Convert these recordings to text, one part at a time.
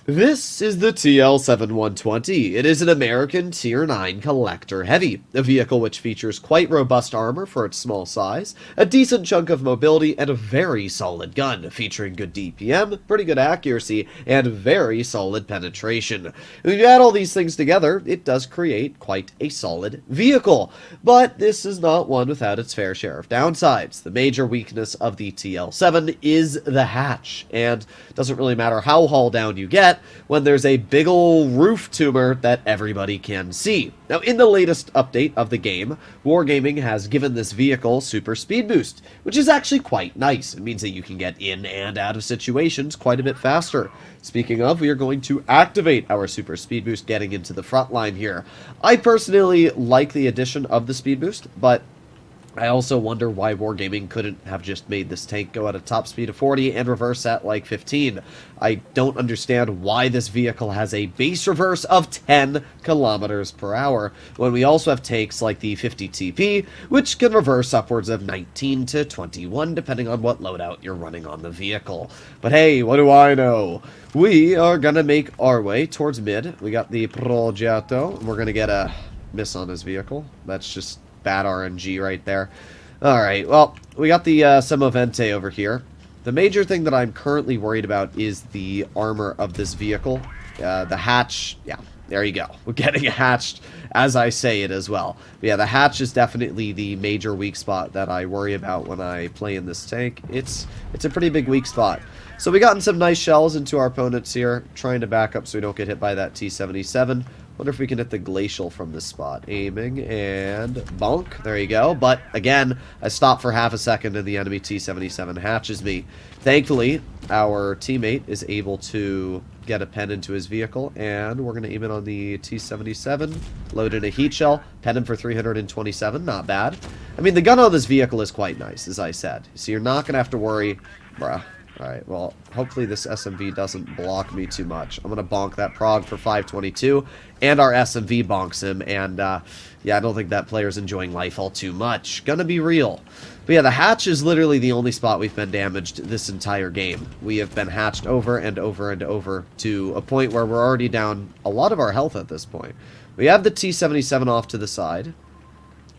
This is the TL7120. It is an American Tier 9 Collector Heavy, a vehicle which features quite robust armor for its small size, a decent chunk of mobility, and a very solid gun, featuring good DPM, pretty good accuracy, and very solid penetration. When you add all these things together, it does create quite a solid vehicle. But this is not one without its fair share of downsides. The major weakness of the TL7 is the hatch, and it doesn't really matter how haul down you get, when there's a big ol' roof tumor that everybody can see. Now, in the latest update of the game, Wargaming has given this vehicle super speed boost, which is actually quite nice. It means that you can get in and out of situations quite a bit faster. Speaking of, we are going to activate our super speed boost getting into the front line here. I personally like the addition of the speed boost, but I also wonder why Wargaming couldn't have just made this tank go at a top speed of 40 and reverse at like 15. I don't understand why this vehicle has a base reverse of 10 kilometers per hour, when we also have tanks like the 50 TP, which can reverse upwards of 19 to 21, depending on what loadout you're running on the vehicle. But hey, what do I know? We are gonna make our way towards mid. We got the Progetto, and we're gonna get a miss on his vehicle. That's just bad RNG right there. Alright, well, we got the Semovente over here. The major thing that I'm currently worried about is the armor of this vehicle. The hatch, yeah, there you go. We're getting hatched as I say it as well. But yeah, the hatch is definitely the major weak spot that I worry about when I play in this tank. It's a pretty big weak spot. So we gotten some nice shells into our opponents here, trying to back up so we don't get hit by that T-77. Wonder if we can hit the Glacial from this spot. Aiming and bonk. There you go. But again, I stop for half a second and the enemy T-77 hatches me. Thankfully, our teammate is able to get a pen into his vehicle, and we're going to aim it on the T-77. Load in a heat shell. Pen him for 327. Not bad. I mean, the gun on this vehicle is quite nice, as I said. So you're not going to have to worry. Bruh. Alright, well, hopefully this SMV doesn't block me too much. I'm going to bonk that Prog for 522, and our SMV bonks him, and, yeah, I don't think that player's enjoying life all too much. Gonna be real. But yeah, the hatch is literally the only spot we've been damaged this entire game. We have been hatched over and over and over to a point where we're already down a lot of our health at this point. We have the T-77 off to the side,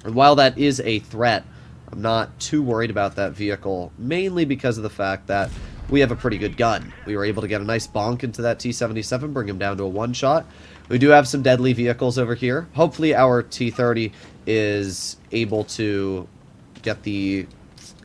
and while that is a threat, I'm not too worried about that vehicle, mainly because of the fact that we have a pretty good gun. We were able to get a nice bonk into that T-77, bring him down to a one-shot. We do have some deadly vehicles over here. Hopefully our T-30 is able to get the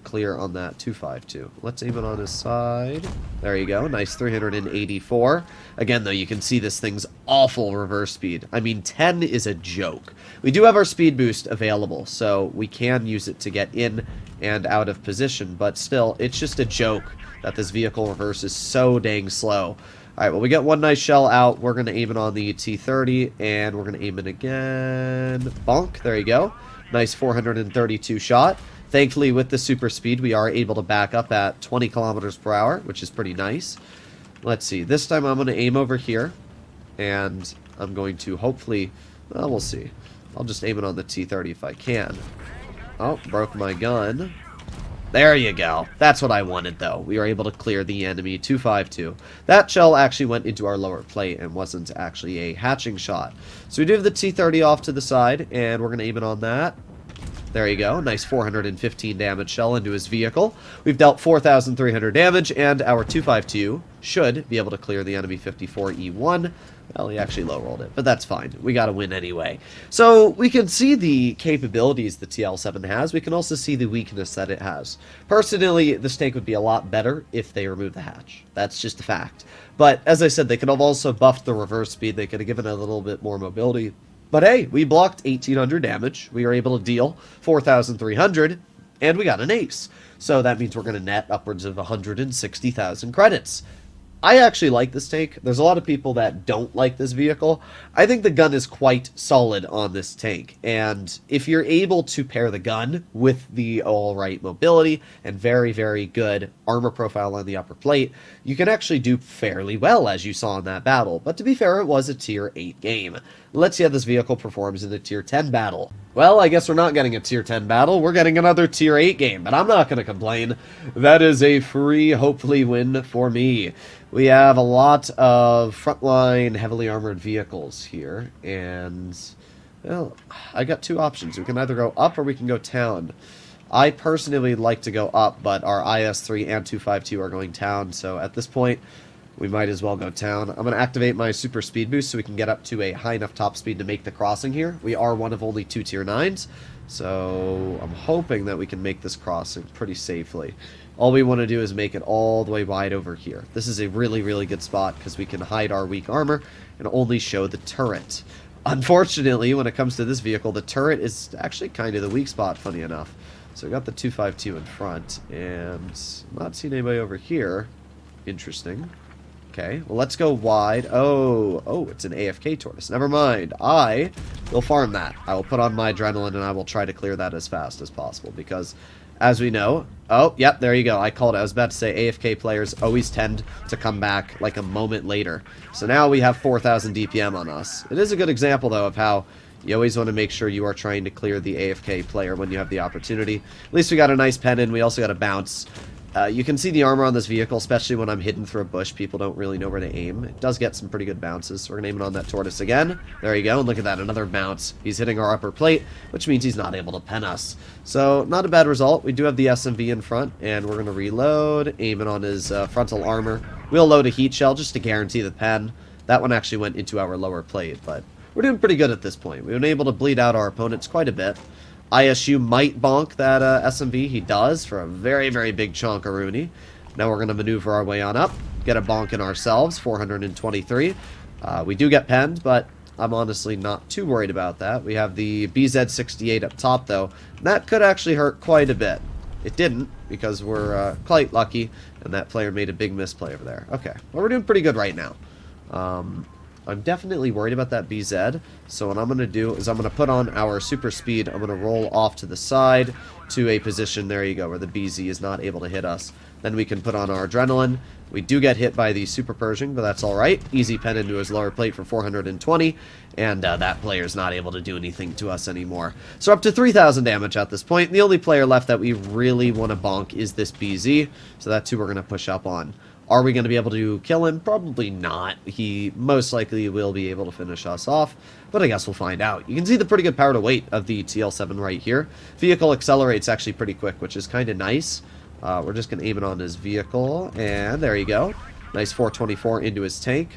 clear on that 252. Let's aim it on his side. There you go. Nice 384. Again, though, you can see this thing's awful reverse speed. I mean, 10 is a joke. We do have our speed boost available, so we can use it to get in and out of position, but still, it's just a joke that this vehicle reverse is so dang slow. Alright, well, we get one nice shell out. We're going to aim it on the T-30, and we're going to aim it again. Bonk. There you go. Nice 432 shot. Thankfully, with the super speed, we are able to back up at 20 kilometers per hour, which is pretty nice. Let's see. This time I'm going to aim over here, and I'm going to hopefully... Well, we'll see. I'll just aim it on the T-30 if I can. Oh, broke my gun. There you go. That's what I wanted, though. We were able to clear the enemy 252. That shell actually went into our lower plate and wasn't actually a hatching shot. So we do have the T-30 off to the side, and we're going to aim it on that. There you go. Nice 415 damage shell into his vehicle. We've dealt 4,300 damage, and our 252 should be able to clear the enemy 54E1. Well, he actually low-rolled it, but that's fine. We gotta win anyway. So, we can see the capabilities the TL7 has. We can also see the weakness that it has. Personally, this tank would be a lot better if they removed the hatch. That's just a fact. But, as I said, they could have also buffed the reverse speed. They could have given it a little bit more mobility. But hey, we blocked 1,800 damage. We were able to deal 4,300, and we got an ace. So that means we're going to net upwards of 160,000 credits. I actually like this tank. There's a lot of people that don't like this vehicle. I think the gun is quite solid on this tank, and if you're able to pair the gun with the alright mobility and very, very good armor profile on the upper plate, you can actually do fairly well, as you saw in that battle. But to be fair, it was a tier 8 game. Let's see how this vehicle performs in the tier 10 battle. Well, I guess we're not getting a tier 10 battle. We're getting another tier 8 game, but I'm not going to complain. That is a free, hopefully, win for me. We have a lot of frontline, heavily armored vehicles here, and, well, I got two options. We can either go up or we can go town. I personally like to go up, but our IS-3 and 252 are going town, so at this point, we might as well go town. I'm going to activate my super speed boost so we can get up to a high enough top speed to make the crossing here. We are one of only 2 tier 9s, so I'm hoping that we can make this crossing pretty safely. All we want to do is make it all the way wide over here. This is a really, really good spot because we can hide our weak armor and only show the turret. Unfortunately, when it comes to this vehicle, the turret is actually kind of the weak spot, funny enough. So we got the 252 in front, and I'm not seeing anybody over here. Interesting. Okay, well, let's go wide. Oh, it's an AFK tortoise. Never mind. I will farm that. I will put on my adrenaline, and I will try to clear that as fast as possible, because, as we know... Oh, yep, there you go. I called it. I was about to say AFK players always tend to come back, like, a moment later. So now we have 4,000 DPM on us. It is a good example, though, of how you always want to make sure you are trying to clear the AFK player when you have the opportunity. At least we got a nice pen in. We also got a bounce. You can see the armor on this vehicle, especially when I'm hidden through a bush. People don't really know where to aim. It does get some pretty good bounces, so we're going to aim it on that tortoise again. There you go, and look at that, another bounce. He's hitting our upper plate, which means he's not able to pen us. So, not a bad result. We do have the SMV in front, and we're going to reload, aim it on his frontal armor. We'll load a heat shell just to guarantee the pen. That one actually went into our lower plate, but we're doing pretty good at this point. We've been able to bleed out our opponents quite a bit. ISU might bonk that SMV. He does for a very, very big chonkaroonie. Now we're going to maneuver our way on up. Get a bonk in ourselves, 423. We do get penned, but I'm honestly not too worried about that. We have the BZ-68 up top, though. That could actually hurt quite a bit. It didn't, because we're quite lucky, and that player made a big misplay over there. Okay, well, we're doing pretty good right now. I'm definitely worried about that BZ, so what I'm going to do is I'm going to put on our super speed. I'm going to roll off to the side to a position, there you go, where the BZ is not able to hit us. Then we can put on our adrenaline. We do get hit by the Super Pershing, but that's alright. Easy pen into his lower plate for 420, and that player's not able to do anything to us anymore. So up to 3,000 damage at this point. The only player left that we really want to bonk is this BZ, so that's who we're going to push up on. Are we going to be able to kill him? Probably not. He most likely will be able to finish us off, but I guess we'll find out. You can see the pretty good power to weight of the TL7 right here. Vehicle accelerates actually pretty quick, which is kind of nice. We're just going to aim it on his vehicle, and there you go. Nice 424 into his tank,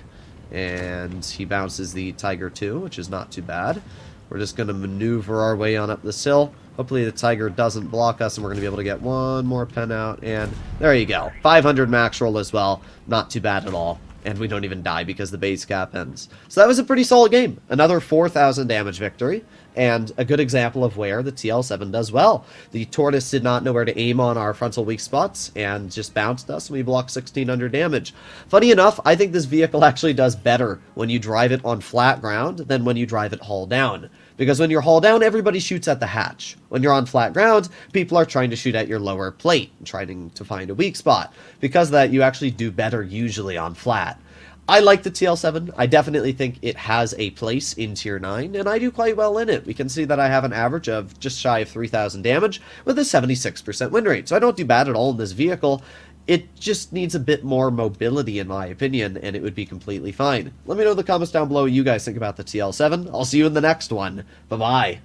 and he bounces the Tiger 2, which is not too bad. We're just going to maneuver our way on up this hill. Hopefully the Tiger doesn't block us, and we're going to be able to get one more pen out, and there you go. 500 max roll as well. Not too bad at all. And we don't even die because the base cap ends. So that was a pretty solid game. Another 4,000 damage victory, and a good example of where the TL7 does well. The Tortoise did not know where to aim on our frontal weak spots, and just bounced us, and we blocked 1,600 damage. Funny enough, I think this vehicle actually does better when you drive it on flat ground than when you drive it hull down. Because when you're hull down, everybody shoots at the hatch. When you're on flat ground, people are trying to shoot at your lower plate, trying to find a weak spot. Because of that, you actually do better usually on flat. I like the TL7. I definitely think it has a place in Tier 9, and I do quite well in it. We can see that I have an average of just shy of 3,000 damage with a 76% win rate. So I don't do bad at all in this vehicle. It just needs a bit more mobility, in my opinion, and it would be completely fine. Let me know in the comments down below what you guys think about the TL7. I'll see you in the next one. Bye-bye.